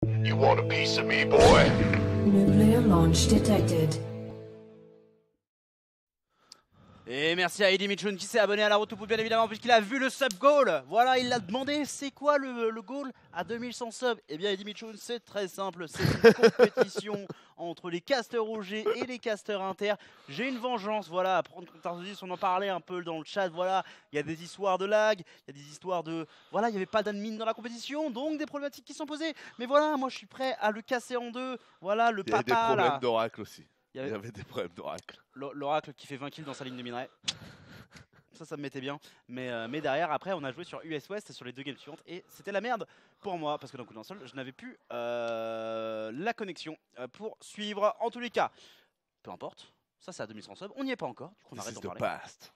You want a piece of me, boy? Nuclear launch detected. Et merci à Eddie Mitchell qui s'est abonné à la route bien évidemment puisqu'il a vu le sub goal. Voilà, il l'a demandé, c'est quoi le goal à 2100 subs? Eh bien Eddie Mitchell, c'est très simple, c'est une compétition entre les casters OG et les casters inter. J'ai une vengeance, voilà, à prendre contre Arzodis, on en parlait un peu dans le chat, voilà, il y a des histoires de lag, il y a des histoires de... Voilà, il n'y avait pas d'admin dans la compétition, donc des problématiques qui sont posées. Mais voilà, moi je suis prêt à le casser en deux, voilà, le Il y avait des papa problèmes là. d'oracle aussi. Il Il y avait des problèmes d'oracle. L'oracle qui fait 20 kills dans sa ligne de minerai. Ça me mettait bien. Mais derrière, après, on a joué sur US West sur les deux games suivantes. Et c'était la merde pour moi. Parce que dans Coup d'un Sol, je n'avais plus la connexion pour suivre. En tous les cas, peu importe. Ça, c'est à 2100 subs. On n'y est pas encore. Du coup, on arrête d'en parler. Past.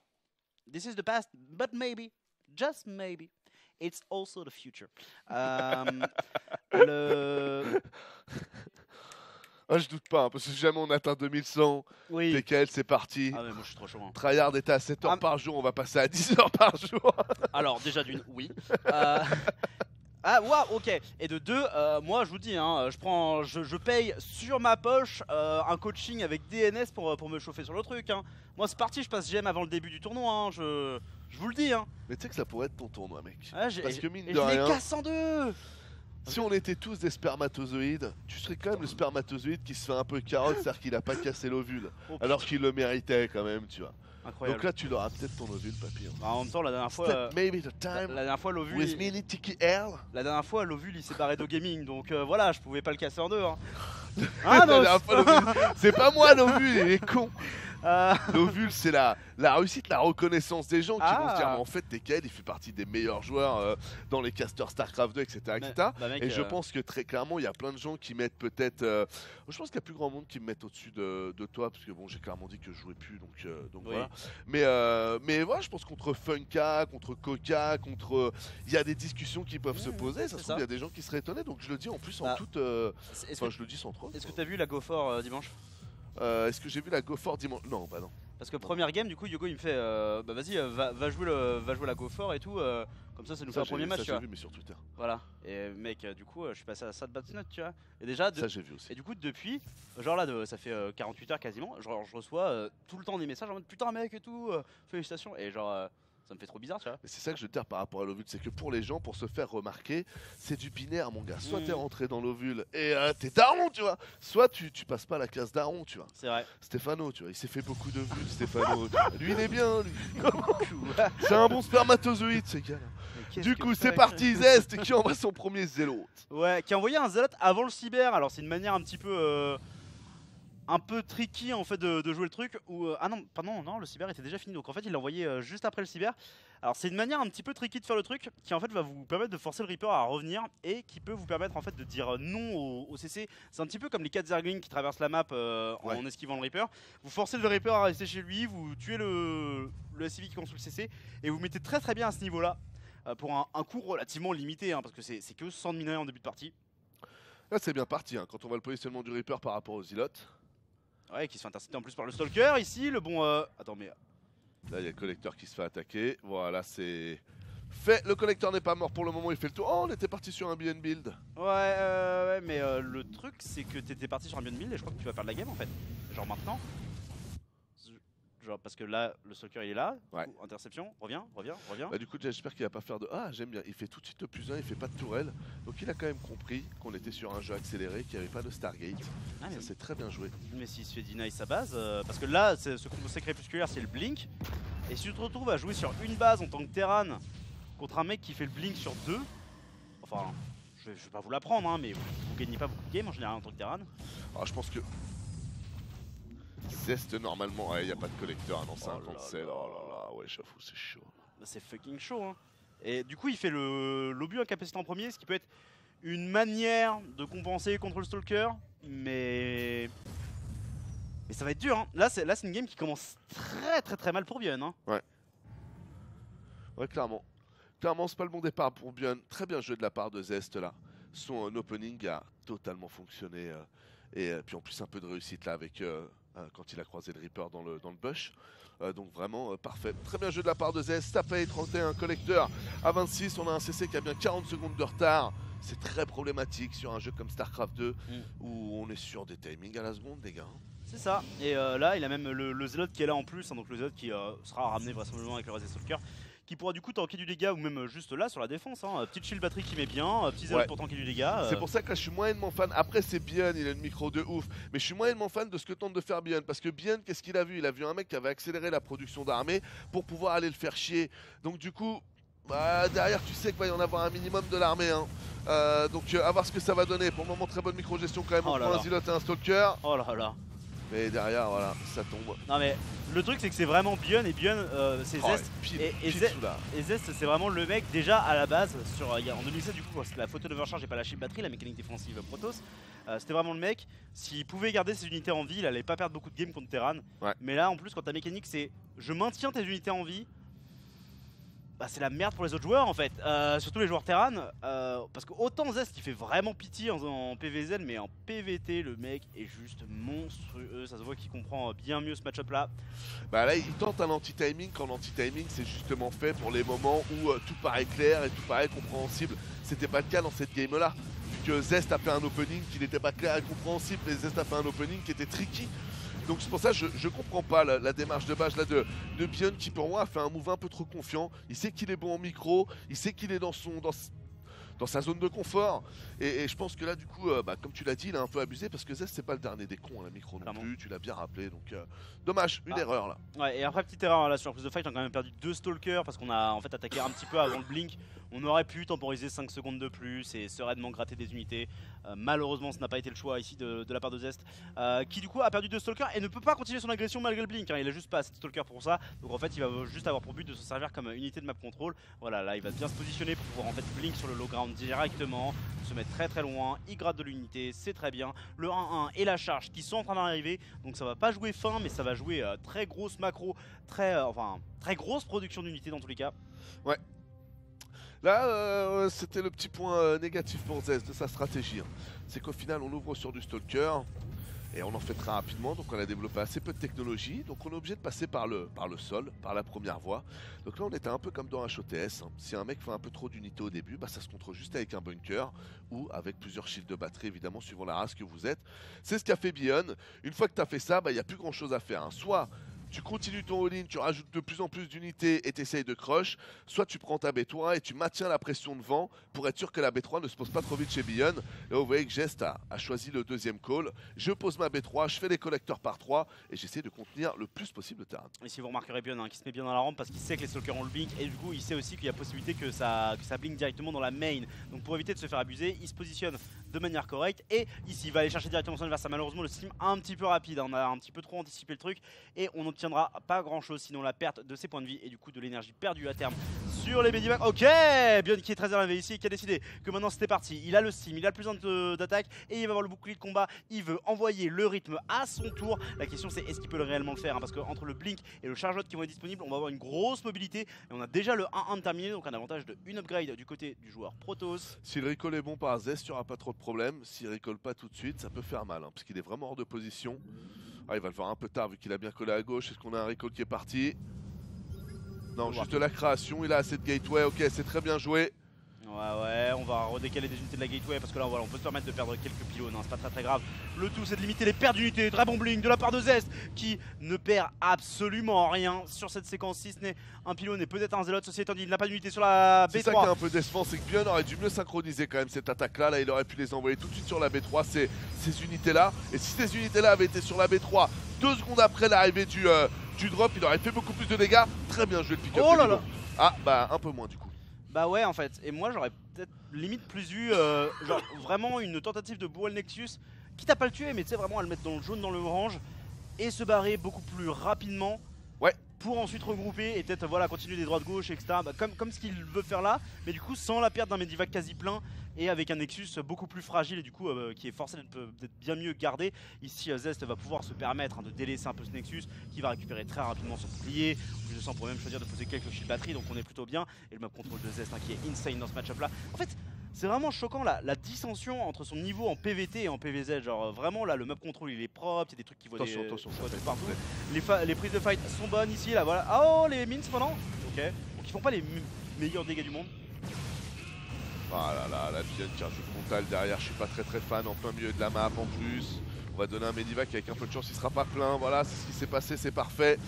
This is the past, but maybe, just maybe, it's also the future. Le... Ah, je doute pas, hein, parce que si jamais on atteint 2100, Oui. TKL c'est parti. Ah mais moi je suis trop chaud. Hein. Tryhard était à 7 heures par jour, on va passer à 10 heures par jour. Alors déjà d'une, oui. Ah waouh, ok. Et de deux, moi je vous dis, hein, je paye sur ma poche un coaching avec DNS pour me chauffer sur le truc. Hein. Moi c'est parti, je passe GM avant le début du tournoi. Hein, je vous le dis. Hein. Mais tu sais que ça pourrait être ton tournoi, mec. Ah, parce que mine et de je les rien, casse en deux. si on était tous des spermatozoïdes, tu serais quand même le spermatozoïde qui se fait un peu carotte, c'est-à-dire qu'il a pas cassé l'ovule. Oh, Alors qu'il le méritait quand même, tu vois. incroyable. Donc là, tu l'auras peut-être ton ovule, papy. Hein. Bah, en même temps, la dernière fois, That maybe the la time dernière fois l'ovule, with mini Tiki L. la dernière fois l'ovule il s'est barré de gaming, donc voilà, je pouvais pas le casser en deux. Hein. La dernière fois, l'ovule, c'est pas moi l'ovule, il est con. Euh, L'ovule, c'est la réussite, la reconnaissance des gens qui vont se dire Ah. mais en fait TKL il fait partie des meilleurs joueurs dans les casters StarCraft 2, etc. etc. bah, mec, Et je pense que très clairement il y a plein de gens qui mettent peut-être... je pense qu'il y a plus grand monde qui me mettent au-dessus de toi, parce que bon j'ai clairement dit que je jouais plus, donc Oui. voilà. Mais voilà, je pense contre Funka, contre Coca, contre... Il y a des discussions qui peuvent se poser, ça se trouve il y a des gens qui seraient étonnés, donc je le dis en plus en Bah, toute... Est-ce Enfin que je le dis sans trop. est-ce que t'as vu la Go for dimanche? Est-ce que j'ai vu la Go for dimanche? Non, bah non. Parce que première game, du coup, Yogo il me fait bah vas-y, va jouer la Go for et tout, comme ça nous fait un premier match, Ça tu j'ai vois. vu, mais sur Twitter. Voilà. Et mec, du coup, je suis passé à ça de Batnut, tu vois. Et déjà, Ça j'ai vu aussi. et du coup, depuis, genre là, ça fait 48 heures quasiment, genre je reçois tout le temps des messages en mode putain, mec et tout, félicitations. Et genre, ça me fait trop bizarre, tu vois. Mais c'est ça que je veux dire par rapport à l'ovule, c'est que pour les gens, pour se faire remarquer, c'est du binaire, mon gars. Soit t'es rentré dans l'ovule et t'es daron, tu vois. Soit tu passes pas la case daron, tu vois. C'est vrai. Stéphano, tu vois, il s'est fait beaucoup de vues, Stéphano. Tu vois. Lui, il est bien, lui. C'est un bon spermatozoïde, ce gars-là. Du coup, c'est parti, Zest qui envoie son premier zélo. Ouais, qui a envoyé un Zealot avant le cyber. Alors c'est une manière un peu tricky en fait de jouer le truc. Ah non, pardon, non, le cyber était déjà fini. Donc en fait, il l'a envoyé juste après le cyber. Alors c'est une manière un petit peu tricky de faire le truc qui en fait va vous permettre de forcer le Reaper à revenir et qui peut vous permettre en fait de dire non au CC. C'est un petit peu comme les 4 Zerglings qui traversent la map en esquivant le Reaper. Vous forcez le Reaper à rester chez lui, vous tuez le SCV qui construit le CC et vous mettez très très bien à ce niveau-là. Pour un coût relativement limité, hein, parce que c'est que 100 de minerais en début de partie. Là, c'est bien parti, hein, quand on voit le positionnement du Reaper par rapport aux Zilotes. Ouais, qui se fait intercepter en plus par le Stalker ici, le bon... Attends, mais... Là, il y a le collecteur qui se fait attaquer. Voilà, c'est fait. Le collecteur n'est pas mort pour le moment, il fait le tour. Oh, on était parti sur un BN build. Ouais, mais le truc, c'est que t'étais parti sur un bien de 1000 et je crois que tu vas faire de la game en fait. Genre maintenant. Genre parce que là, le Stalker il est là, Ouais. coup, interception, reviens. Bah, du coup, j'espère qu'il va pas faire de... Ah, j'aime bien, il fait tout de suite le plus 1, il fait pas de tourelle. Donc il a quand même compris qu'on était sur un jeu accéléré, qu'il n'y avait pas de Stargate. Ah, mais Ça c'est très bien joué. Mais s'il se fait deny sa base, parce que là, ce combo crépusculaire c'est le blink. Et si tu te retrouves à jouer sur une base en tant que Terran contre un mec qui fait le blink sur deux, enfin, je vais pas vous l'apprendre, hein, mais vous gagnez pas beaucoup de games en général en tant que Terran. Alors je pense que... Zest normalement, il n'y a pas de collecteur, non, c'est un Oh là cancel. là. Oh là là, ouais, j'avoue, c'est chaud. Bah, c'est fucking chaud, hein. Et du coup, il fait l'obus incapacité en premier, ce qui peut être une manière de compenser contre le Stalker, mais ça va être dur, hein. Là, c'est une game qui commence très mal pour Björn, hein. Ouais, clairement. Clairement, c'est pas le bon départ pour Björn. Très bien joué de la part de Zest là. Son opening a totalement fonctionné. Et puis en plus, un peu de réussite là avec quand il a croisé le Reaper dans le bush. Donc vraiment parfait. Très bien joué de la part de Zest. Tapé 31 collecteur à 26. On a un CC qui a bien 40 secondes de retard. C'est très problématique sur un jeu comme StarCraft 2 où on est sur des timings à la seconde, les gars. C'est ça, et là il a même le Zealot qui est là en plus, hein, donc le Zealot qui sera ramené vraisemblablement avec le reste des Stalkers, qui pourra du coup tanker du dégât ou même juste là sur la défense. Hein. Petite shield batterie qui met bien, petit Zealot pour tanker du dégât. C'est pour ça que là je suis moyennement fan. Après c'est Bion, il a une micro de ouf, mais je suis moyennement fan de ce que tente de faire Bion, parce que Bion, qu'est-ce qu'il a vu? Il a vu un mec qui avait accéléré la production d'armée pour pouvoir aller le faire chier. Donc du coup, derrière tu sais qu'il va y en avoir un minimum de l'armée. Hein. Donc à voir ce que ça va donner. Pour le moment très bonne micro-gestion quand même, on prend un Zealot et un Stalker. Oh là là. Mais derrière, voilà, ça tombe. Non mais le truc c'est que c'est vraiment Bion, et Bion c'est Zest. Et Zest c'est vraiment le mec déjà à la base, en 2016 du coup, quand c'était la photo d'overcharge et pas la shield batterie, la mécanique défensive Protoss. C'était vraiment le mec, s'il pouvait garder ses unités en vie, il allait pas perdre beaucoup de games contre Terran. Mais là en plus quand ta mécanique c'est je maintiens tes unités en vie, c'est la merde pour les autres joueurs en fait, surtout les joueurs Terran, parce que autant Zest il fait vraiment pitié en PVZ, mais en PVT le mec est juste monstrueux, ça se voit qu'il comprend bien mieux ce match-up là. Là il tente un anti-timing, quand l'anti-timing c'est justement fait pour les moments où tout paraît clair et tout paraît compréhensible. C'était pas le cas dans cette game là, vu que Zest a fait un opening qui n'était pas clair et compréhensible, mais Zest a fait un opening qui était tricky. Donc c'est pour ça que je comprends pas la démarche de base là de Bion, qui pour moi a fait un move un peu trop confiant. Il sait qu'il est bon en micro, il sait qu'il est dans sa zone de confort, et je pense que là du coup comme tu l'as dit, il a un peu abusé, parce que Zest c'est pas le dernier des cons, la micro non plus, tu l'as bien rappelé, donc dommage, une erreur là. Ouais, et après petite erreur là sur plus de fight, on a quand même perdu 2 Stalkers parce qu'on a en fait attaqué un petit peu avant le blink. On aurait pu temporiser 5 secondes de plus et sereinement gratter des unités. Malheureusement ce n'a pas été le choix ici de la part de Zest, qui du coup a perdu 2 Stalkers et ne peut pas continuer son agression malgré le blink, hein. Il a juste pas assez de Stalkers pour ça, donc en fait il va juste avoir pour but de se servir comme unité de map control. Voilà, là il va bien se positionner pour pouvoir en fait blink sur le low ground directement, se mettre très loin, il gratte de l'unité, c'est très bien. Le 1-1 et la charge qui sont en train d'arriver, donc ça va pas jouer fin, mais ça va jouer très grosse macro, très grosse production d'unités dans tous les cas. Ouais. Là, c'était le petit point négatif pour Zest de sa stratégie. Hein. C'est qu'au final, on ouvre sur du Stalker et on en fait très rapidement. Donc, on a développé assez peu de technologie. Donc, on est obligé de passer par le sol, par la première voie. Donc là, on était un peu comme dans HOTS. Hein. Si un mec fait un peu trop d'unités au début, ça se contrôle juste avec un bunker ou avec plusieurs shields de batterie, évidemment, suivant la race que vous êtes. C'est ce qu'a fait Bion. Une fois que tu as fait ça, il n'y a plus grand chose à faire. Hein. Soit tu continues ton all-in, tu rajoutes de plus en plus d'unités et tu essayes de crush, soit tu prends ta B3 et tu maintiens la pression devant pour être sûr que la B3 ne se pose pas trop vite chez Bion. Là vous voyez que Zest a choisi le deuxième call, je pose ma B3, je fais les collecteurs par 3 et j'essaie de contenir le plus possible le terrain. Ici vous remarquerez Bion qui se met bien dans la rampe parce qu'il sait que les Stalkers ont le blink, et du coup il sait aussi qu'il y a possibilité que ça blink directement dans la main. Donc pour éviter de se faire abuser, il se positionne de manière correcte et ici il va aller chercher directement son adversaire. Malheureusement le steam un petit peu rapide, on a un petit peu trop anticipé le truc et on n'obtiendra pas grand chose sinon la perte de ses points de vie et du coup de l'énergie perdue à terme sur les Medivacs. Ok, Bion qui est très énervé ici, qui a décidé que maintenant c'était parti, il a le steam, il a plus d'attaque et il va avoir le bouclier de combat, il veut envoyer le rythme à son tour. La question c'est est-ce qu'il peut réellement le faire, hein, parce que entre le blink et le charge-out qui vont être disponibles, on va avoir une grosse mobilité et on a déjà le 1-1 de terminé, donc un avantage de une upgrade du côté du joueur Protoss. Si le recall est bon par Zest, il n'y aura pas trop de problème. S'il recall pas tout de suite, ça peut faire mal, hein, parce qu'il est vraiment hors de position. Il va le voir un peu tard vu qu'il a bien collé à gauche. Est-ce qu'on a un recall qui est parti? Non, juste de la création, il a assez de gateway, ok, c'est très bien joué. Ouais, on va redécaler des unités de la gateway parce que là voilà, on peut se permettre de perdre quelques pylônes, hein, c'est pas très grave. Le tout c'est de limiter les pertes d'unités, très bon blink de la part de Zest qui ne perd absolument rien sur cette séquence, si ce n'est un pylône et peut-être un Zealot. Ceci étant dit, il n'a pas d'unité sur la B3. C'est ça qui est un peu décevant, c'est que Bion aurait dû mieux synchroniser quand même cette attaque là, il aurait pu les envoyer tout de suite sur la B3, ces unités là. Et si ces unités là avaient été sur la B3 2 secondes après l'arrivée du drop, il aurait fait beaucoup plus de dégâts. Très bien joué le pick-up. Oh là là. Ah un peu moins du coup. Bah ouais en fait, et moi j'aurais peut-être limite plus vu genre vraiment une tentative de Boal Nexus, quitte à pas le tuer mais tu sais vraiment à le mettre dans le jaune, dans le orange et se barrer beaucoup plus rapidement. Ouais. Pour ensuite regrouper et peut-être voilà continuer des droites gauche etc. Comme ce qu'il veut faire là, mais du coup sans la perte d'un Medivac quasi plein et avec un Nexus beaucoup plus fragile et du coup qui est forcé d'être bien mieux gardé. Ici Zest va pouvoir se permettre de délaisser un peu ce Nexus qui va récupérer très rapidement son bouclier. En plus de ça on pourrait même choisir de poser quelques shield batteries, donc on est plutôt bien. Et le map control de Zest qui est insane dans ce match up là. En fait c'est vraiment choquant la dissension entre son niveau en PVT et en PVZ. Genre vraiment là, le map control il est propre, il y a des trucs qui voient Attention, des, attention, qui ça voient fait tout partout. exprès. Les prises de fight sont bonnes ici, là voilà. Oh, les mines cependant. Ok, donc ils font pas les meilleurs dégâts du monde. Ah là là, la Bienne qui a un jeu frontal derrière, je suis pas très fan, en plein milieu de la map en plus. On va donner un Medivac avec un peu de chance, il sera pas plein, voilà, c'est ce qui s'est passé, c'est parfait.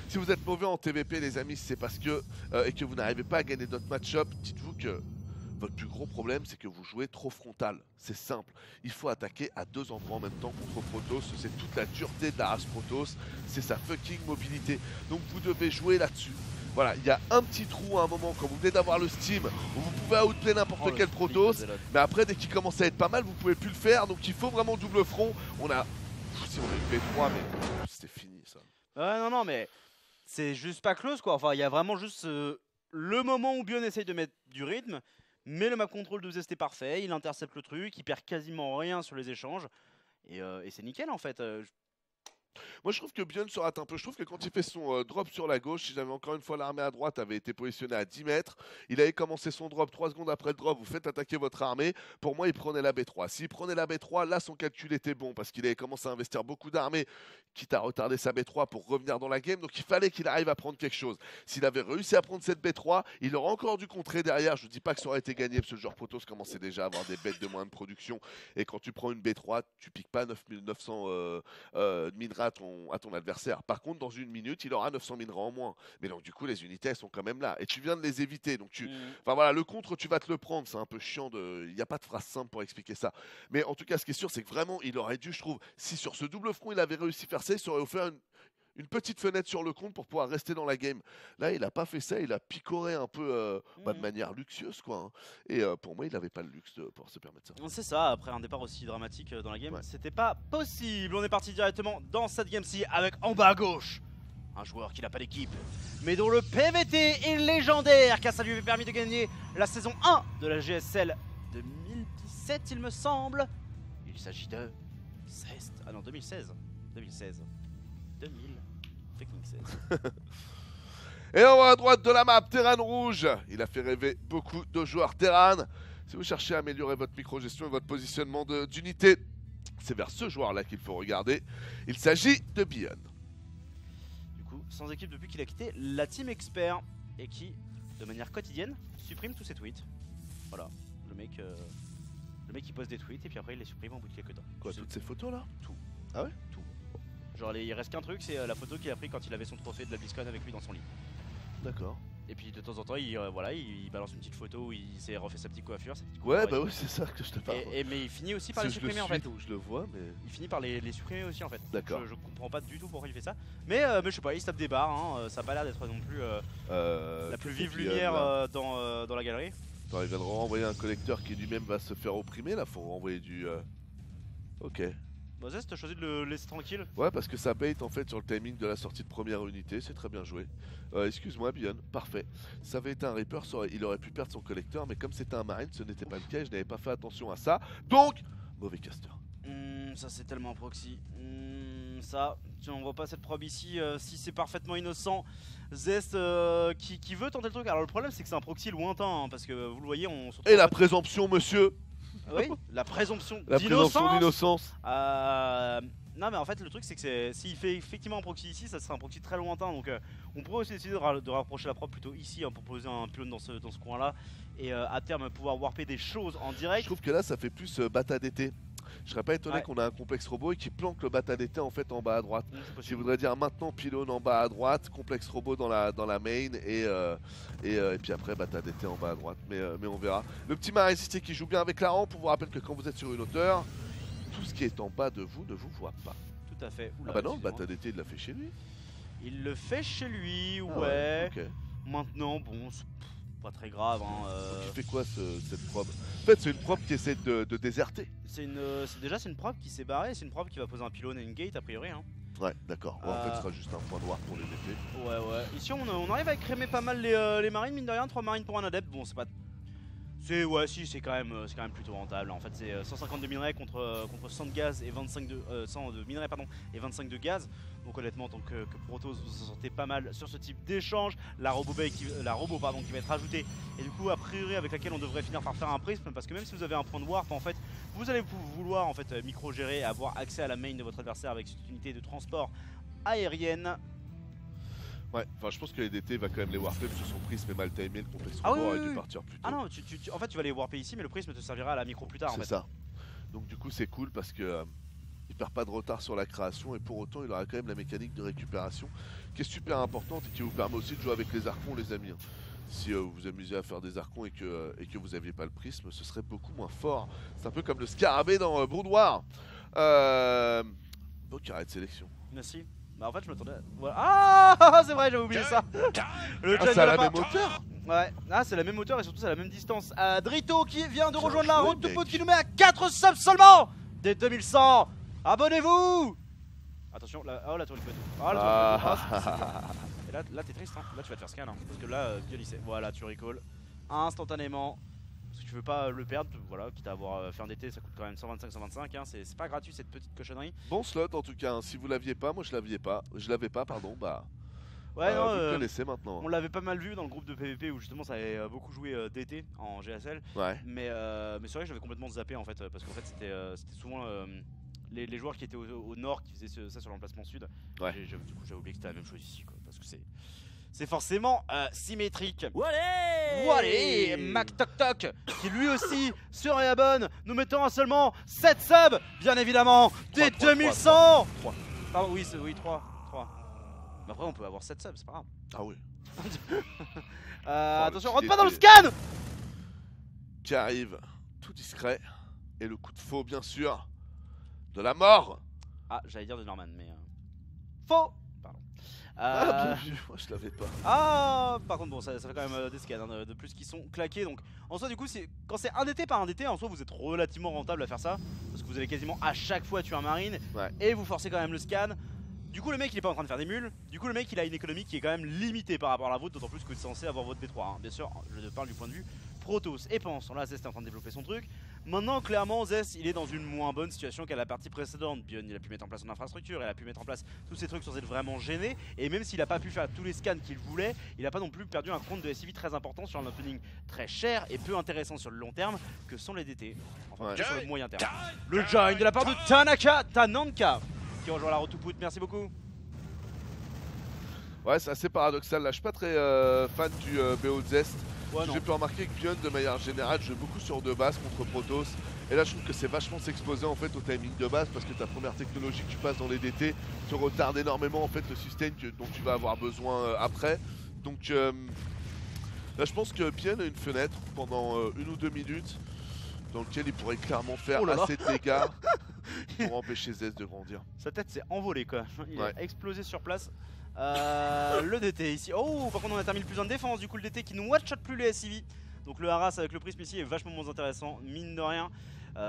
Si vous êtes mauvais en TVP les amis, c'est parce que, et que vous n'arrivez pas à gagner notre match-up, dites-vous que votre plus gros problème c'est que vous jouez trop frontal, c'est simple. Il faut attaquer à 2 endroits en même temps contre Protoss, c'est toute la dureté de la race Protoss, c'est sa fucking mobilité. Donc vous devez jouer là-dessus. Voilà, il y a un petit trou à un moment quand vous venez d'avoir le Steam où vous pouvez outplay n'importe quel Protoss, mais après dès qu'il commence à être pas mal, vous pouvez plus le faire, donc il faut vraiment double front. On a... Si on a une B3, mais c'était fini ça. Ouais, non, mais c'est juste pas close quoi. Enfin, il y a vraiment juste le moment où Bion essaye de mettre du rythme, mais le map control de Zest est parfait, il intercepte le truc, il perd quasiment rien sur les échanges, et c'est nickel en fait. Moi je trouve que Bion se rate un peu, je trouve que quand il fait son drop sur la gauche, si j'avais encore une fois l'armée à droite avait été positionnée à 10 mètres, il avait commencé son drop 3 secondes après le drop, vous faites attaquer votre armée, pour moi il prenait la B3. S'il prenait la B3, là son calcul était bon, parce qu'il avait commencé à investir beaucoup d'armées, quitte à retarder sa B3 pour revenir dans la game, donc il fallait qu'il arrive à prendre quelque chose. S'il avait réussi à prendre cette B3, il aurait encore dû contrer derrière, je ne dis pas que ça aurait été gagné, parce que le joueur Protoss commençait déjà à avoir des bêtes de moins de production, et quand tu prends une B3, tu piques pas 9900 minerais à ton adversaire. Par contre, dans une minute, il aura 900 minerais en moins. Mais donc, du coup, les unités, elles sont quand même là. Et tu viens de les éviter. Donc, enfin voilà, le contre, tu vas te le prendre. C'est un peu chiant. Il n'y a pas de phrase simple pour expliquer ça. Mais en tout cas, ce qui est sûr, c'est que vraiment, il aurait dû, je trouve, si sur ce double front, il avait réussi à faire ça, il aurait offert une petite fenêtre sur le compte pour pouvoir rester dans la game. Là, il a pas fait ça, il a picoré un peu de manière luxueuse, quoi. Hein. Et pour moi, il n'avait pas le luxe de pouvoir se permettre ça. C'est ça, après un départ aussi dramatique dans la game, Ouais. c'était pas possible. On est parti directement dans cette game-ci avec en bas à gauche un joueur qui n'a pas d'équipe, mais dont le PVT est légendaire, car ça lui avait permis de gagner la saison 1 de la GSL 2017, il me semble. Il s'agit de Zest. Ah non, 2016. 2016. 2016. Et en haut à droite de la map, Terran rouge. Il a fait rêver beaucoup de joueurs Terran. Si vous cherchez à améliorer votre micro-gestion et votre positionnement d'unité, c'est vers ce joueur-là qu'il faut regarder. Il s'agit de Bion. Du coup, sans équipe depuis qu'il a quitté la team expert et qui, de manière quotidienne, supprime tous ses tweets. Voilà, le mec il poste des tweets et puis après il les supprime au bout de quelques temps. Quoi, toutes ces photos là? Tout. Ah ouais? Tout. Genre il reste qu'un truc, c'est la photo qu'il a pris quand il avait son trophée de la BlizzCon avec lui dans son lit. D'accord. Et puis de temps en temps, il balance une petite photo où il s'est refait sa petite coiffure. Ouais, bah oui, c'est ça que je te parle. Mais il finit aussi par les supprimer en fait. Donc je le vois, mais. Il finit par les supprimer aussi en fait. D'accord. Je comprends pas du tout pourquoi il fait ça. Mais je sais pas, il se tape des barres, hein. Ça a pas l'air d'être non plus la plus vive lumière dans la galerie. Attends, il vient de renvoyer un collecteur qui lui-même va se faire opprimer là, faut renvoyer du. Ok. Bah Zest, t'as choisi de le laisser tranquille. Ouais, parce que ça bait en fait sur le timing de la sortie de première unité, c'est très bien joué. Excuse-moi, Bion, parfait. Ça avait été un Reaper, il aurait pu perdre son collecteur, mais comme c'était un Marine, ce n'était pas le cas, et je n'avais pas fait attention à ça. Donc, mauvais caster. Ça c'est tellement un proxy. Ça, on voit pas cette probe ici, si c'est parfaitement innocent. Zest qui veut tenter le truc. Alors le problème c'est que c'est un proxy lointain, hein, parce que vous le voyez, on se retrouve. Et la présomption, monsieur. Oui, la présomption La présomption d'innocence. Non mais en fait le truc c'est que s'il fait effectivement un proxy ici, ça serait un proxy très lointain, donc on pourrait aussi essayer de rapprocher la probe plutôt ici, hein, pour poser un pylône dans ce coin là et à terme pouvoir warper des choses en direct. Je trouve que là ça fait plus bata d'été. Je serais pas étonné qu'on a un complexe robot et qui planque le bata d'été en fait en bas à droite. Ce qui voudrait dire maintenant pylône en bas à droite, complexe robot dans la main et puis après bata d'été en bas à droite. Mais on verra. Le petit Marine City qui joue bien avec la rampe, on vous rappelle que quand vous êtes sur une hauteur, tout ce qui est en bas de vous ne vous voit pas. Tout à fait. Oula, ah bah non, le bata d'été il l'a fait chez lui. Il le fait chez lui, Ah ouais. Ok. Maintenant, bon, c'est pas très grave. Hein, Tu fais quoi cette probe? En fait c'est une probe qui essaie de déserter. c'est une probe qui s'est barrée, c'est une probe qui va poser un pylône et une gate a priori. Hein. Ouais, d'accord. Ouais, en fait ce sera juste un point noir pour les DP. Ouais. Ici on arrive à écrémer pas mal les marines, mine de rien, 3 marines pour un adepte. Bon, c'est pas Ouais, si, c'est quand même plutôt rentable. En fait, c'est 150 de minerais contre 100 de gaz et 100 de minerais pardon et 25 de gaz. Donc honnêtement, en tant que Protoss, vous en sentez pas mal sur ce type d'échange. La robot qui va être ajoutée et du coup a priori avec laquelle on devrait finir par faire un prisme, parce que même si vous avez un point de warp, en fait, vous allez vouloir en fait micro-gérer et avoir accès à la main de votre adversaire avec cette unité de transport aérienne. Ouais, enfin je pense que les DT va quand même les warper parce que son prisme est mal timé, le contexte Ah oui, aurait oui, dû oui. partir plus tôt. Ah non, en fait tu vas les warper ici, mais le prisme te servira à la micro plus tard en fait. C'est ça. Donc du coup c'est cool parce que il perd pas de retard sur la création et pour autant il aura quand même la mécanique de récupération qui est super importante et qui vous permet aussi de jouer avec les archons les amis. Si vous vous amusez à faire des archons et que vous n'aviez pas le prisme, ce serait beaucoup moins fort. C'est un peu comme le scarabée dans Brood War. Beau carré de sélection. Merci. Bah en fait je m'attendais à... Voilà. Ah c'est vrai, j'avais oublié ça. Le C'est à la même hauteur. Ouais, c'est la même hauteur et surtout c'est à la même distance. Drito qui vient de Bien rejoindre la joué, route de mec. poudre qui nous met à 4 subs seulement des 2100. Abonnez-vous. Attention, la tour il fait tout. Oh, la tour il fait tout. Et là t'es triste, hein. Là tu vas te faire scan, hein. Parce que là, Biolissé, voilà, tu recall instantanément. Parce que tu veux pas le perdre, voilà, quitte à avoir fait un DT, ça coûte quand même 125-125, hein. C'est pas gratuit cette petite cochonnerie. Bon slot en tout cas, hein. Si vous l'aviez pas, moi je l'avais pas, pardon, bah Ouais, non, vous le connaissez maintenant. on l'avait pas mal vu dans le groupe de PVP où justement ça avait beaucoup joué DT en GSL. Ouais. Mais c'est vrai que j'avais complètement zappé en fait, parce qu'en fait c'était souvent les joueurs qui étaient au nord qui faisaient ça sur l'emplacement sud. Ouais. Du coup j'avais oublié que c'était la même chose ici quoi, parce que c'est forcément symétrique. Allez Mac Toc Toc qui lui aussi se réabonne, nous mettons à seulement 7 subs, bien évidemment, des 2100. 3. Pardon, oui, 3. Mais après on peut avoir 7 subs, c'est pas grave. Ah oui. Attention, petit rentre pas dans le détail. scan. Qui arrive tout discret. Et le coup de faux bien sûr. De la mort. Ah, j'allais dire de Norman, mais faux. Pardon. Ah, moi je l'avais pas. Ah, par contre bon, ça fait quand même des scans hein, de plus qui sont claqués. Donc en soi du coup quand c'est un DT par un DT, en soi vous êtes relativement rentable à faire ça, parce que vous allez quasiment à chaque fois tuer un marine. Ouais. Et vous forcez quand même le scan. Du coup le mec il est pas en train de faire des mules. Du coup le mec il a une économie qui est quand même limitée par rapport à la vôtre, d'autant plus que c'est censé avoir votre B3 hein. Bien sûr je parle du point de vue Protoss. Et pendant ce temps là Zest est en train de développer son truc. Maintenant clairement Zest il est dans une moins bonne situation qu'à la partie précédente. Bion il a pu mettre en place son infrastructure, il a pu mettre en place tous ces trucs sans être vraiment gêné. Et même s'il a pas pu faire tous les scans qu'il voulait, il a pas non plus perdu un compte de SCV très important sur un opening très cher et peu intéressant sur le long terme que sont les DT. Enfin Ouais. sur le moyen terme. Le join de la part de Tananka qui rejoint la route to put, merci beaucoup. Ouais, c'est assez paradoxal là. Je suis pas très fan du BO de Zest. Ouais, non. J'ai pu remarquer que Bion de manière générale joue beaucoup sur de base contre Protoss. Et là je trouve que c'est vachement s'exposer en fait au timing de base parce que ta première technologie que tu passes dans les DT te retarde énormément en fait le sustain dont tu vas avoir besoin après. Donc là je pense que Bion a une fenêtre pendant 1 ou 2 minutes dans lequel il pourrait clairement faire Oh là là. assez de dégâts pour empêcher Zest de grandir. Sa tête s'est envolée quoi. Il Ouais. a explosé sur place. Le DT ici. Oh, par contre on a terminé le plus en défense. Du coup le DT qui ne one-shot plus les SCV. Donc le harass avec le prisme ici est vachement moins intéressant, mine de rien.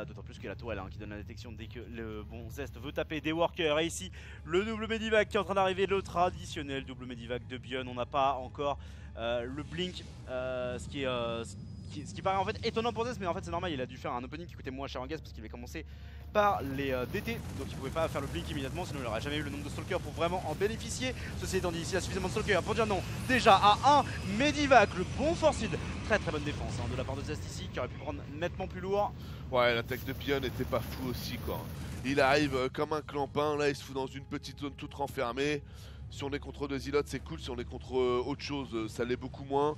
D'autant plus que la tourelle hein, qui donne la détection dès que le bon Zest veut taper des workers. Et ici le double Medivac qui est en train d'arriver, le traditionnel double Medivac de Bion. On n'a pas encore le blink, ce qui paraît en fait étonnant pour Zest, mais en fait c'est normal, il a dû faire un opening qui coûtait moins cher en gaz parce qu'il avait commencé par les DT, donc il pouvait pas faire le blink immédiatement, sinon il aurait jamais eu le nombre de stalkers pour vraiment en bénéficier. Ceci étant dit, ici il y a suffisamment de stalkers pour dire non. Déjà à 1, Medivac, le bon forced, très bonne défense hein, de la part de Zest ici, qui aurait pu prendre nettement plus lourd. Ouais, l'attaque de Bion n'était pas fou aussi quoi. Il arrive comme un clampin, là il se fout dans une petite zone toute renfermée. Si on est contre 2 Zilotes c'est cool, si on est contre autre chose ça l'est beaucoup moins.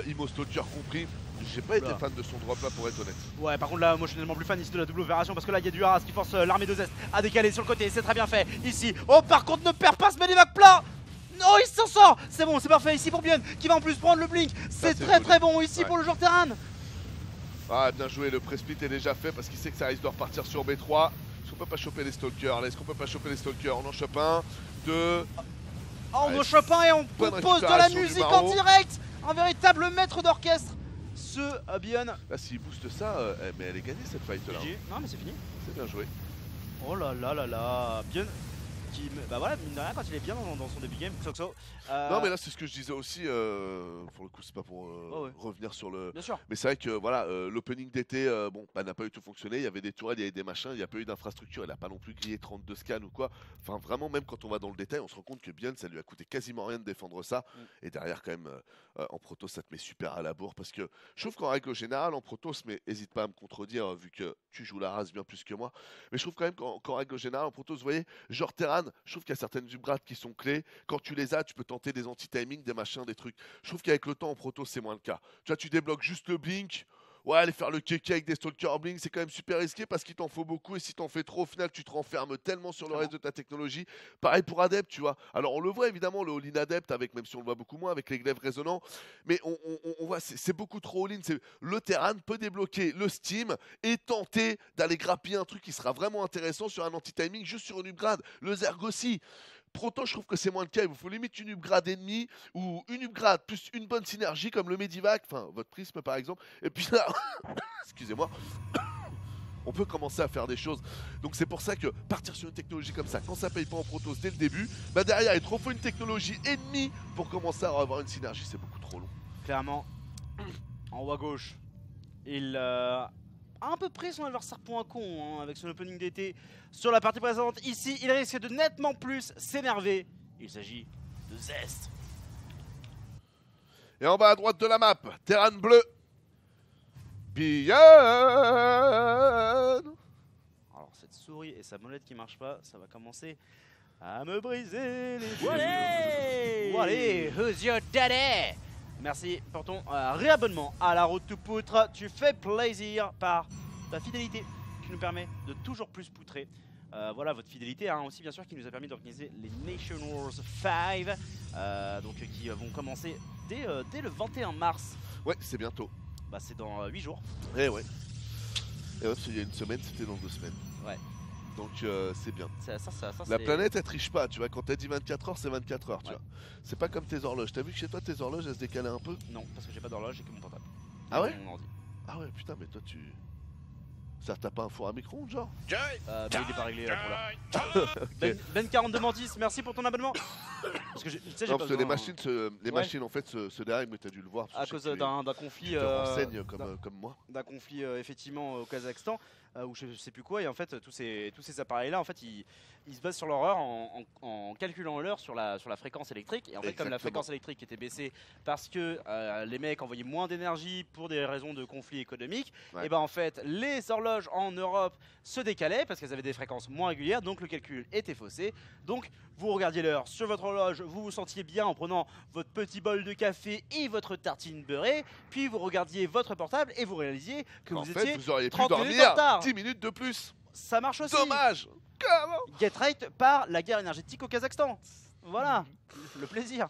Imo Stalker compris, j'ai pas été fan de son drop là pour être honnête. Ouais, par contre là moi je suis tellement plus fan ici de la double opération parce que là il y a du harass qui force l'armée de Zest à décaler sur le côté, c'est très bien fait ici. Oh par contre ne perd pas ce Medivac plat. Non, il s'en sort. C'est bon, c'est parfait ici pour Bion qui va en plus prendre le blink. C'est très bon ici pour le joueur Terran. Ah bien joué, le presplit est déjà fait parce qu'il sait que ça risque de repartir sur B3. Est-ce qu'on peut pas choper les stalkers là? Est-ce qu'on peut pas choper les stalkers? On en chope un, deux. Oh, on Ouais, en chope un et on bonne propose de la récupération du musique en Maro. direct. Un véritable maître d'orchestre. Ce Bion. Là s'il booste ça, mais elle est gagnée cette fight là. GG. Non mais c'est fini. C'est bien joué. Oh là là là là. Bion. qui, bah voilà, mine de rien, quand il est bien dans son début game, Xoxo. Non, mais là, c'est ce que je disais aussi. Pour le coup, c'est pas pour ouais. revenir sur le. Bien sûr. Mais c'est vrai que voilà, l'opening d'été, bon, bah, n'a pas du tout fonctionné. Il y avait des tourelles, il y avait des machins, il n'y a pas eu d'infrastructure. Il a pas non plus grillé 32 scans ou quoi. Enfin, vraiment, même quand on va dans le détail, on se rend compte que Bjorn, ça lui a coûté quasiment rien de défendre ça. Et derrière, quand même, en Protoss, ça te met super à la bourre. Parce que je trouve qu'en règle générale, en Protoss, mais hésite pas à me contredire, vu que tu joues la race bien plus que moi. Mais je trouve quand même qu'en règle générale, en Protoss, vous voyez, genre Terran, je trouve qu'il y a certaines upgrades qui sont clés. Quand tu les as, tu peux tenter des anti-timing, des machins, des trucs. Je trouve qu'avec le temps, en Protoss, c'est moins le cas. Tu vois, tu débloques juste le blink. Ouais, aller faire le kéké avec des Stalker Blink, c'est quand même super risqué parce qu'il t'en faut beaucoup et si t'en fais trop, au final, tu te renfermes tellement sur le reste de ta technologie. Pareil pour Adept, tu vois. Alors, on le voit évidemment, le all-in Adept, avec, même si on le voit beaucoup moins, avec les glaives résonnants, mais on voit, c'est beaucoup trop all-in. Le Terran peut débloquer le Steam et tenter d'aller grappiller un truc qui sera vraiment intéressant sur un anti-timing, juste sur une upgrade. Le Zerg aussi. Proto, je trouve que c'est moins le cas. Il vous faut limite une upgrade ennemie ou une upgrade plus une bonne synergie comme le Medivac, enfin votre prisme par exemple. Et puis là, excusez-moi, on peut commencer à faire des choses. Donc c'est pour ça que partir sur une technologie comme ça, quand ça paye pas en Protoss dès le début, bah derrière il te faut une technologie ennemie pour commencer à avoir une synergie. C'est beaucoup trop long. Clairement, en haut à gauche, il a un peu pris son adversaire pour un con avec son opening d'été sur la partie précédente. Ici, il risque de nettement plus s'énerver. Il s'agit de Zest. Et en bas à droite de la map, Terran bleu. Bjorn. Alors cette souris et sa molette qui marche pas, ça va commencer à me briser les yeux. Allez, who's your daddy? Merci pour ton réabonnement à la route to poutre. Tu fais plaisir par ta fidélité qui nous permet de toujours plus poutrer. Voilà votre fidélité aussi bien sûr qui nous a permis d'organiser les Nation Wars 5 donc qui vont commencer dès le 21 mars. Ouais, c'est bientôt. Bah c'est dans 8 jours. Et ouais. Et ouais, parce qu'il y a une semaine, c'était dans 2 semaines. Ouais. Donc c'est bien. Ça, La planète elle triche pas, tu vois, quand t'as dit 24 heures, c'est 24 heures, tu Ouais. vois. C'est pas comme tes horloges. T'as vu que chez toi tes horloges elles se décalaient un peu? Non, parce que j'ai pas d'horloge, j'ai que mon portable. Ah ouais? Mon ordi. Ah ouais, putain, mais toi tu. Ça t'as pas un four à micro-ondes genre? Mais il est pas réglé là pour là. Ben 42 Mantis, merci pour ton abonnement. Parce que tu sais, j'ai Non, pas parce que les besoin, machines en fait se derrière, mais t'as dû le voir. à cause d'un conflit. Tu te renseignes comme moi. D'un conflit effectivement au Kazakhstan ou je sais plus quoi, et en fait tous ces appareils là en fait ils se basent sur leur heure en calculant l'heure sur la fréquence électrique, et en fait comme la Exactement. fréquence électrique était baissée parce que les mecs envoyaient moins d'énergie pour des raisons de conflit économique, Ouais. et ben en fait les horloges en Europe se décalaient parce qu'elles avaient des fréquences moins régulières, donc le calcul était faussé. Donc vous regardiez l'heure sur votre horloge, vous vous sentiez bien en prenant votre petit bol de café et votre tartine beurrée, puis vous regardiez votre portable et vous réalisiez que En vous fait, étiez vous auriez pu 30 minutes en dormir retard. 10 minutes de plus. Ça marche aussi. Dommage. Comment? Get right par la guerre énergétique au Kazakhstan. Voilà, le plaisir.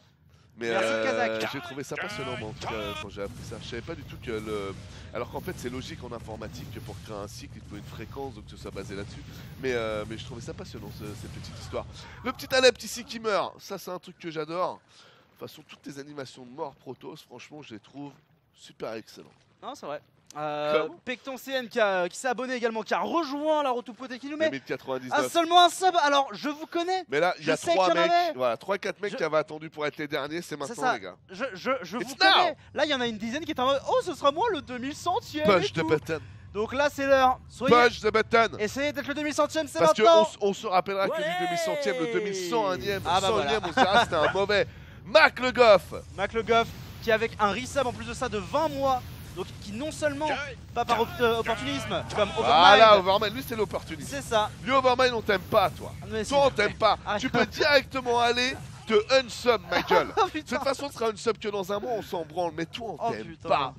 Mais Merci, Kazakh. j'ai trouvé ça passionnant moi, en tout cas, quand j'ai appris ça. Je savais pas du tout que le. Alors qu'en fait c'est logique en informatique que pour créer un cycle il faut une fréquence, donc que ce soit basé là-dessus. Mais je trouvais ça passionnant cette petite histoire. Le petit Adept ici qui meurt, ça c'est un truc que j'adore. De toute façon toutes tes animations de mort Protoss, franchement je les trouve super excellentes. Non, c'est vrai. Comment Pecton CN qui s'est abonné également, qui a rejoint la route to poutre et qui nous met 2099. seulement un sub. Alors je vous connais. Mais là, il y a Je sais 3 qu'il y en mecs, avait. voilà, 3-4 mecs Je- qui avaient attendu pour être les derniers, c'est maintenant ça. les gars. Je vous It's connais. now. Là, il y en a une dizaine qui est en mode oh, ce sera moi le 2100ème. Push et the tout. button, Donc là, c'est l'heure. Soyez. push the button. Essayez d'être le 2100ème, c'est Parce maintenant. qu'on se rappellera que Ouais. du 2100ème, le 2101ème, Ah bah 100ème, voilà. on se dira c'était un mauvais. Mac le Goff. Mac le Goff qui avec un resub en plus de ça de 20 mois. Donc qui non seulement, pas par opportunisme, comme Voilà, Overmind. Overmind, lui c'est l'opportuniste. C'est ça. Lui Overmind on t'aime pas toi. Mais si. Toi on t'aime pas. Ah, Tu peux directement aller te unsub ma gueule. Oh De putain. toute façon ce sera unsub que dans un mois, on s'en branle. Mais toi on Oh, t'aime putain. pas.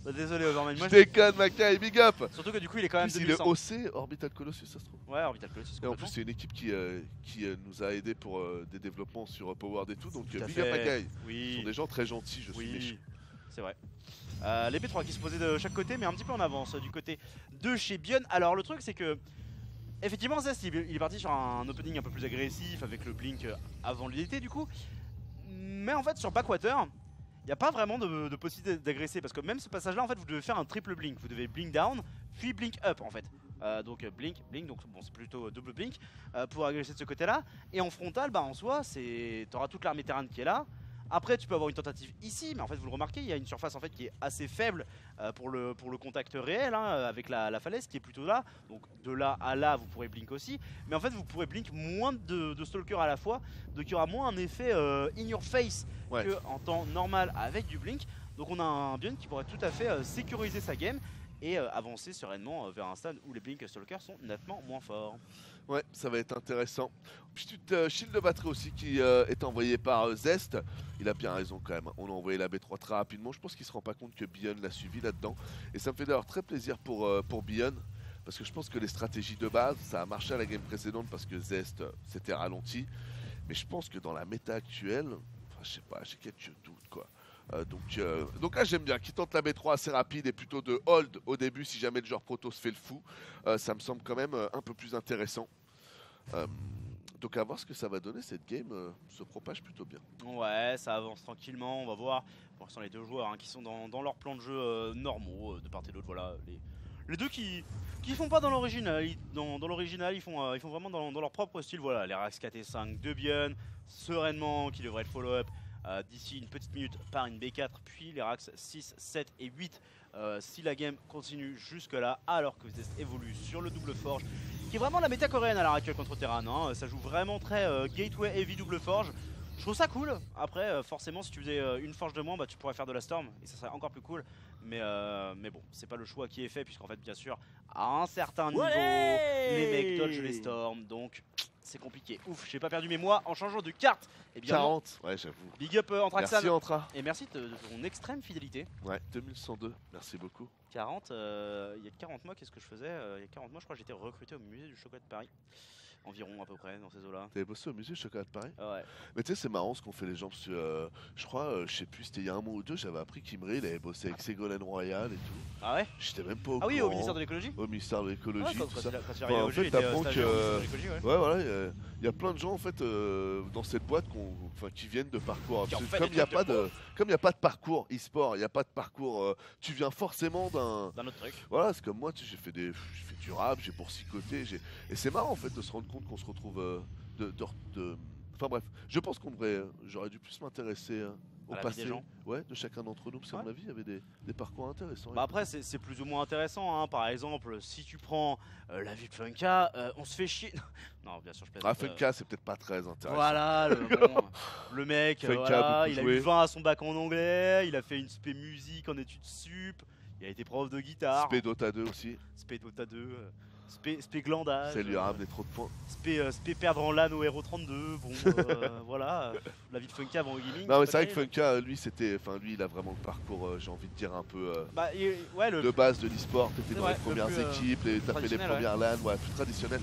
Bah, désolé Overmind. Je Moi, déconne Maca et big up. surtout que du coup il est quand même Plus, il est 2100. OC, Orbital Colossus ça se trouve. Ouais, Orbital Colossus. Et en plus complètement. c'est une équipe qui nous a aidé pour des développements sur Powered et tout. Donc Tout à big up fait. Macaï. Ce Oui. sont des gens très gentils, je suis méchant. Oui, c'est vrai. Les P3 qui se posaient de chaque côté, mais un petit peu en avance du côté de chez Bjorn. Alors le truc c'est que effectivement Zest il est parti sur un opening un peu plus agressif avec le blink avant l'unité du coup. Mais en fait sur Backwater, il n'y a pas vraiment de possibilité d'agresser parce que même ce passage là en fait vous devez faire un triple blink. Vous devez blink down puis blink up en fait. Donc blink, blink, donc bon c'est plutôt double blink pour agresser de ce côté là. Et en frontal, bah en soi, t'auras toute l'armée terrain qui est là. Après tu peux avoir une tentative ici, mais en fait vous le remarquez, il y a une surface en fait qui est assez faible pour le contact réel hein, avec la falaise qui est plutôt là. Donc de là à là vous pourrez blink aussi, mais en fait vous pourrez blink moins de stalkers à la fois, donc il y aura moins un effet in your face que en temps normal avec du blink. Donc on a un Bjorn qui pourrait tout à fait sécuriser sa game et avancer sereinement vers un stade où les blink stalkers sont nettement moins forts. Ouais, ça va être intéressant. Petite shield de batterie aussi qui est envoyé par Zest. Il a bien raison quand même. On a envoyé la B3 très rapidement. Je pense qu'il se rend pas compte que Bion l'a suivi là-dedans. Et ça me fait d'ailleurs très plaisir pour Bion. Parce que je pense que les stratégies de base, ça a marché à la game précédente parce que Zest s'était ralenti. Mais je pense que dans la méta actuelle, enfin je sais pas, j'ai quelques doutes quoi. Donc là j'aime bien, qui tente la B3 assez rapide et plutôt de hold au début si jamais le joueur proto se fait le fou. Ça me semble quand même un peu plus intéressant. Donc à voir ce que ça va donner, cette game se propage plutôt bien. Ouais, ça avance tranquillement, on va voir. Pour l'instant les deux joueurs hein, qui sont dans leur plan de jeu normaux, de part et d'autre, voilà. Les deux qui font pas dans l'original, dans l'original ils font vraiment dans leur propre style, voilà. Les Rax 4 et 5 de Bion, sereinement, qui devrait être follow-up. D'ici une petite minute par une B4, puis les Rax 6, 7 et 8 si la game continue jusque là, alors que Zest évolue sur le double forge qui est vraiment la méta coréenne à l'heure actuelle contre Terran hein. Ça joue vraiment très gateway heavy double forge. Je trouve ça cool. Après forcément si tu faisais une forge de moins bah, tu pourrais faire de la storm et ça serait encore plus cool. Mais bon, c'est pas le choix qui est fait puisqu'en fait bien sûr à un certain niveau les mecs dodge les storms, donc c'est compliqué. Ouf, j'ai pas perdu mes mois en changeant de carte. Et bien 40, ouais j'avoue. Big up Antraxan. Merci Antra. Et merci de ton extrême fidélité. Ouais, 2102, merci beaucoup. 40, il y a 40 mois, qu'est-ce que je faisais il y a 40 mois, je crois que j'étais recruté au musée du chocolat de Paris. Environ à peu près dans ces eaux là. T'avais bossé au musée du chocolat de Paris? Ouais. Mais tu sais c'est marrant ce qu'ont fait les gens parce que je crois, je sais plus, c'était il y a un mois ou deux, j'avais appris qu'Imre il avait bossé avec Ségolène Royal et tout. Ah ouais? J'étais même pas au Ah oui, courant. au ministère de l'écologie? Au ministère de l'écologie, Ouais, tout ça. quand il arrivait en au jeu, fait il était t'apprends stagiaire au ministère de l'écologie, ouais. Ouais voilà, il y a plein de gens en fait dans cette boîte qui viennent de parcours. Qui ont fait Comme des il n'y a trucs de pas de parcours e-sport, il n'y a pas de parcours, tu viens forcément d'un autre truc. Voilà, c'est comme moi, tu sais, j'ai fait du rap, j'ai boursicoté, et c'est marrant en fait de se rendre compte qu'on se retrouve Enfin bref, je pense j'aurais dû plus m'intéresser au passé de chacun d'entre nous, parce qu'à mon avis il y avait des parcours intéressants. Bah après c'est plus ou moins intéressant hein. Par exemple si tu prends la vie de Funka, on se fait chier. Non bien sûr je plaisante. Ah Funka c'est peut-être pas très intéressant. Voilà le mec voilà, il a eu 20 à son bac en anglais, il a fait une spé musique en études sup, il a été prof de guitare. Spé Dota 2 aussi. Spé Dota 2. Spé glandage. Ça lui a ramené trop de points. Spé perdre en LAN au Hero 32. Bon, voilà. La vie de Funka avant le gaming. Non, mais c'est vrai que Funka, lui, il a vraiment le parcours, j'ai envie de dire, un peu de base de l'e-sport. T'étais dans les premières équipes, t'as fait les premières LAN, plus traditionnel.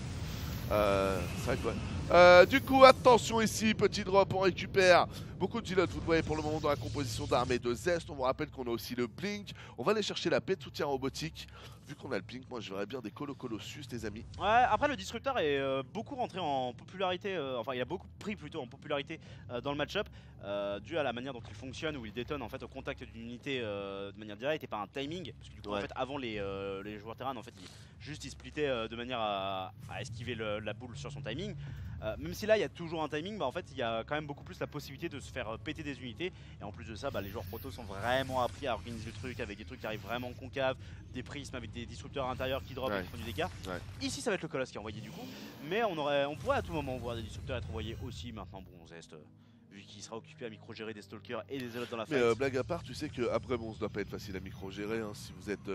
C'est vrai que du coup, attention ici, petit drop, on récupère beaucoup de gilots, vous le voyez pour le moment dans la composition d'armée de Zest. On vous rappelle qu'on a aussi le Blink. On va aller chercher la paix de soutien robotique. Vu qu'on a le Blink, moi je verrais bien des Colossus, les amis. Ouais, après le Disruptor est beaucoup rentré en popularité, enfin il a beaucoup pris plutôt en popularité dans le match-up, dû à la manière dont il fonctionne, où il détonne en fait au contact d'une unité de manière directe et pas un timing. Parce que du coup en fait avant les joueurs terrain en fait ils splittaient de manière à esquiver la boule sur son timing. Même si là il y a toujours un timing, bah en fait il y a quand même beaucoup plus la possibilité de se faire péter des unités. Et en plus de ça, bah, les joueurs proto sont vraiment appris à organiser le truc avec des trucs qui arrivent vraiment concave, des prismes avec des disrupteurs intérieurs qui drop et qui font du dégât. Ici ça va être le Colosse qui est envoyé du coup, mais on pourrait à tout moment voir des disrupteurs être envoyés aussi maintenant. Bon Zest, vu qu'il sera occupé à micro-gérer des stalkers et des élotes dans la fight. Mais blague à part, tu sais que après bon, ça doit pas être facile à micro-gérer hein, si vous êtes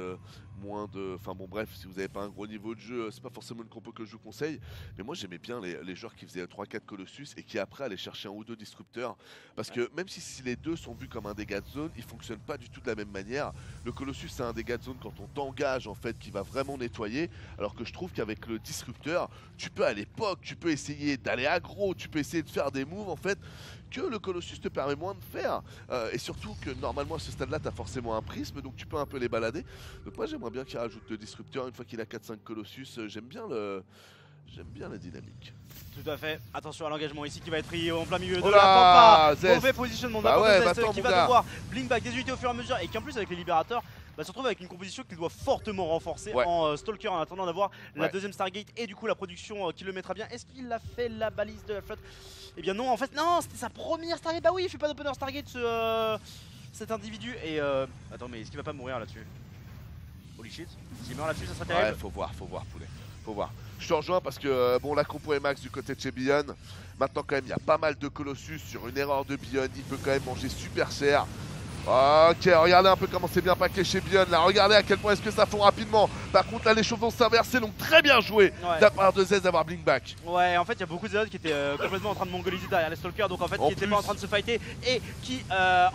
moins de... Enfin bon bref, si vous avez pas un gros niveau de jeu, c'est pas forcément une compo que je vous conseille. Mais moi j'aimais bien les joueurs qui faisaient 3-4 Colossus et qui après allaient chercher un ou deux disrupteurs. Parce que même si les deux sont vus comme un dégât de zone, ils fonctionnent pas du tout de la même manière. Le Colossus c'est un dégât de zone quand on t'engage en fait, qui va vraiment nettoyer. Alors que je trouve qu'avec le disrupteur, tu peux à l'époque, tu peux essayer d'aller aggro, tu peux essayer de faire des moves en fait que le Colossus te permet moins de faire, et surtout que normalement à ce stade là tu as forcément un prisme, donc tu peux un peu les balader. Donc moi j'aimerais bien qu'il rajoute le disrupteur une fois qu'il a 4-5 Colossus, j'aime bien la dynamique. Tout à fait, attention à l'engagement ici qui va être pris en plein milieu de la pampa. Mauvais positionnement de la Zest qui va devoir blink back des unités au fur et à mesure, et qu'en plus avec les libérateurs, se retrouve avec une composition qu'il doit fortement renforcer Ouais. en Stalker en attendant d'avoir la Ouais. deuxième Stargate et du coup la production qui le mettra bien. Est-ce qu'il a fait la balise de la flotte? Eh bien non, en fait non, c'était sa première Stargate. Bah oui, il fait pas d'opener Stargate cet individu. Et attends, mais est-ce qu'il va pas mourir là-dessus? Holy shit, s'il meurt là-dessus ça sera Ouais, terrible. faut voir poulet, faut voir. Je te rejoins parce que bon, la compo est max du côté de chez Bion. Maintenant quand même, il y a pas mal de Colossus sur une erreur de Bion, il peut quand même manger super cher. Ok, regardez un peu comment c'est bien paqué chez Bion là, regardez à quel point est-ce que ça fond rapidement. Par contre là les choses vont s'inverser, donc très bien joué Ouais. de la part de Zez d'avoir blink back. Ouais, en fait, il y a beaucoup de Zélotes qui étaient complètement en train de mongoliser derrière les Stalkers, donc en fait, En qui n'étaient pas plus. en train de se fighter et qui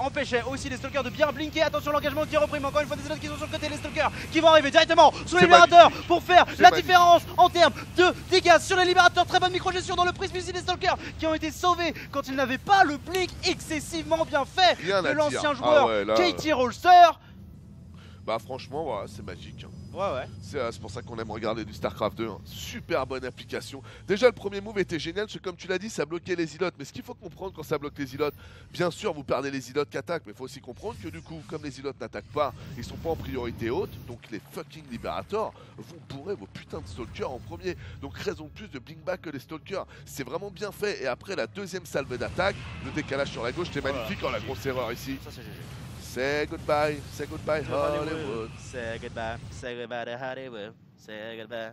empêchaient aussi les Stalkers de bien blinker. Attention, l'engagement qui est repris, mais encore une fois, des Zélotes qui sont sur le côté, les Stalkers qui vont arriver directement sur les C'est libérateurs pour faire C'est la magnifique. différence en termes de dégâts sur les libérateurs. Très bonne micro-gestion dans le prisme ici des Stalkers qui ont été sauvés quand ils n'avaient pas le blink excessivement bien fait Rien de à l'ancien dire. joueur Ah ouais, là, Katie Rolster. Bah franchement, voilà, c'est magique. Hein. Ouais. C'est pour ça qu'on aime regarder du StarCraft 2. Hein. Super bonne application. Déjà, le premier move était génial, parce que comme tu l'as dit, ça bloquait les îlots. Mais ce qu'il faut comprendre quand ça bloque les îlots, bien sûr, vous perdez les îlots qui attaquent, mais il faut aussi comprendre que du coup, comme les îlots n'attaquent pas, ils sont pas en priorité haute, donc les fucking libérateurs vont bourrer vos putains de stalkers en premier. Donc raison de plus de blink back que les stalkers. C'est vraiment bien fait. Et après la deuxième salve d'attaque, le décalage sur la gauche, c'était magnifique. Oh, la grosse erreur ici. Ça, c'est GG. Say goodbye Hollywood. Say goodbye to Hollywood. Say goodbye.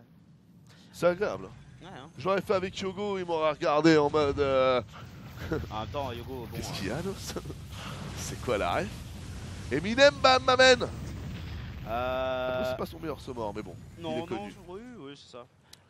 C'est agréable. Ouais, hein. J'aurais fait avec Yogo, il m'aurait regardé en mode. En même temps, Yogo, bon. Qu'est-ce qu'il y a, Nos? C'est quoi la ref? Eminem, bam, m'amène. C'est pas son meilleur mort, mais bon. il Non, est connu. oui, c'est ça.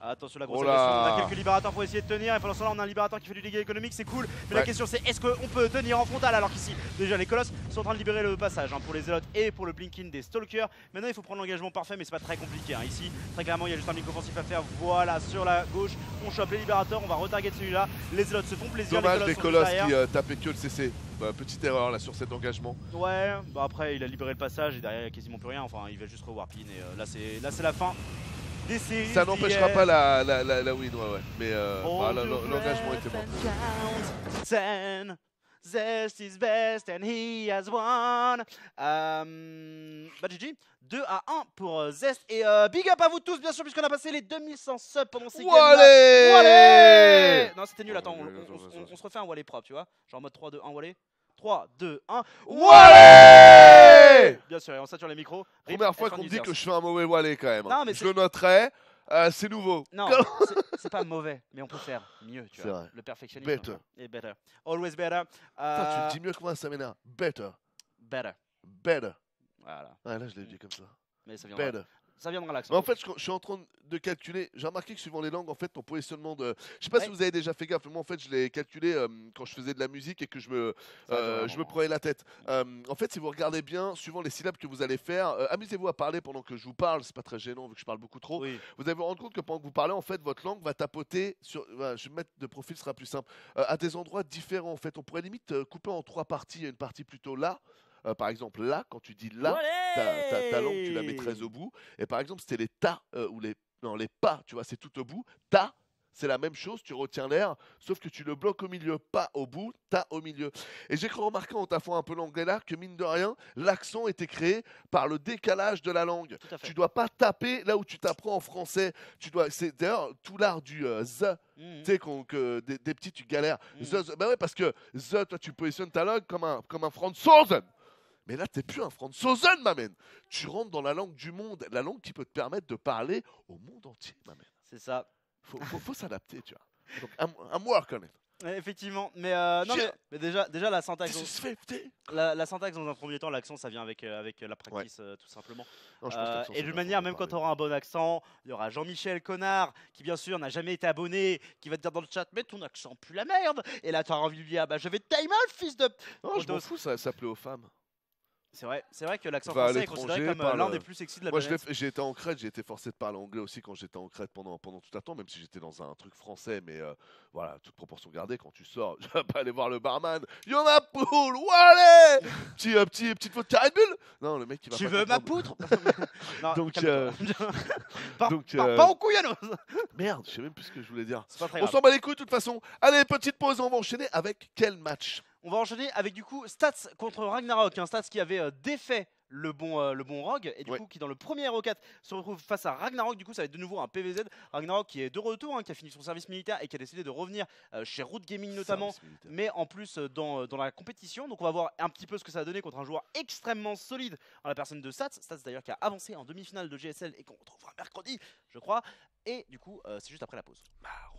Attention la grosse Oh agression, là. on a quelques libérateurs pour essayer de tenir et pendant ce temps là on a un libérateur qui fait du dégât économique, c'est cool. Mais la Ouais. question c'est est-ce qu'on peut tenir en frontal alors qu'ici déjà les colosses sont en train de libérer le passage pour les zélotes et pour le blinking des stalkers. Maintenant il faut prendre l'engagement parfait mais c'est pas très compliqué. Ici très clairement il y a juste un blink offensif à faire. Voilà sur la gauche on chope les libérateurs, on va retarget celui-là. Les zélotes se font plaisir, Dommage les les colosses sont colosses juste qui derrière. tapaient que le CC. Bah, petite erreur là sur cet engagement. Ouais, bah après il a libéré le passage et derrière il y a quasiment plus rien. Enfin il va juste rewarpin et là c'est la fin. Des séries, Ça n'empêchera yeah. pas la win, ouais. Mais Hold bah, your l'engagement breath était bon. and count 10. Zest is best and he has won. Bah GG, 2-1 pour Zest et big up à vous tous bien sûr puisqu'on a passé les 2100 subs pendant ces games-là. Wallé. Non c'était nul, attends, Ouais, on se refait un Wallé propre tu vois. Genre en mode 3, 2, 1 Wallé. 3, 2, 1. Wallé. Bien sûr et on sature les micros. Première fois F1 qu'on me dit users. que je fais un mauvais Wallé quand même. Non, mais je le noterai. C'est nouveau. Non, c'est pas mauvais, mais on peut faire mieux, tu C'est vois. vrai. Le perfectionnisme. Better. Et better. Always better. Putain, tu le dis mieux que moi, ça m'énerve. Better. Better. Better. Voilà. Ouais, là, je l'ai dit comme ça. Mais ça viendra. Better. Ça viendra l'accent. Mais en fait, je suis en train de calculer. J'ai remarqué que suivant les langues, en fait, ton positionnement de. Je sais pas Ouais. si vous avez déjà fait gaffe, mais moi, en fait, je l'ai calculé quand je faisais de la musique et que je me vraiment. prenais la tête. En fait, si vous regardez bien, suivant les syllabes que vous allez faire, amusez-vous à parler pendant que je vous parle. C'est pas très gênant vu que je parle beaucoup trop. Oui. Vous allez vous rendre compte que pendant que vous parlez, en fait, votre langue va tapoter sur. Voilà, je vais me mettre de profil, ce sera plus simple. À des endroits différents, en fait. On pourrait limite couper en 3 parties. Il y a une partie plutôt là. Par exemple, là, quand tu dis là, ta langue, tu la mettrais au bout. Et par exemple, c'était les ta ou les. Non, les pas, tu vois, c'est tout au bout. Ta, c'est la même chose, tu retiens l'air, sauf que tu le bloques au milieu, pas au bout, ta au milieu. Et j'ai cru remarquer en taffant un peu l'anglais là que mine de rien, l'accent était créé par le décalage de la langue. Tout à fait. Tu dois pas taper là où tu t'apprends en français. Tu dois, c'est d'ailleurs tout l'art du the. Tu sais, que des petits, tu galères. The, bah ouais, parce que the, toi, tu positionnes ta langue comme un Franzosen. Mais là, t'es plus un Franzosen, ma man. Tu rentres dans la langue du monde, la langue qui peut te permettre de parler au monde entier, ma man. C'est ça. Faut s'adapter, tu vois. Donc, I'm working on it. Ouais, effectivement. Mais non, Shit. mais déjà la syntaxe. This is 50. La syntaxe dans un premier temps, l'accent ça vient avec la practice tout simplement. Non, je pense que l'accent, Et c'est de bien manière, pour même quand tu parler. auras un bon accent, il y aura Jean-Michel Connard qui bien sûr n'a jamais été abonné, qui va te dire dans le chat mais ton accent pue la merde. Et là tu auras envie de lui dire bah je vais te tailler mal fils de. Non, je m'en fous, ça plaît aux femmes. C'est vrai que l'accent Va à français est considéré l'étranger, comme parle- l'un des plus sexy de la Moi, planète. j'ai été en Crète, j'ai été forcé de parler anglais aussi quand j'étais en Crète pendant tout un temps, même si j'étais dans un truc français, mais voilà, toute proportion gardée, quand tu sors, je vais pas aller voir le barman. Y'en a poule, allez petite faute de Red Bull. Non, le mec, il va Tu pas veux ma comprendre. poutre? Non, Donc, calme-toi. Pars donc, pas au couillanos. Merde, je sais même plus ce que je voulais dire. C'est pas très On grave. s'en bat les couilles de toute façon. Allez, petite pause, on va enchaîner avec quel match? On va enchaîner avec du coup Stats contre Ragnarok, un Stats qui avait défait le bon Rogue, et du coup qui dans le premier Hero4 se retrouve face à Ragnarok. Du coup ça va être de nouveau un PVZ. Ragnarok qui est de retour, qui a fini son service militaire et qui a décidé de revenir chez Root Gaming notamment, mais en plus dans la compétition. Donc on va voir un petit peu ce que ça va donner contre un joueur extrêmement solide en la personne de Sats d'ailleurs qui a avancé en demi-finale de GSL et qu'on retrouvera mercredi je crois. Et du coup c'est juste après la pause. Maro.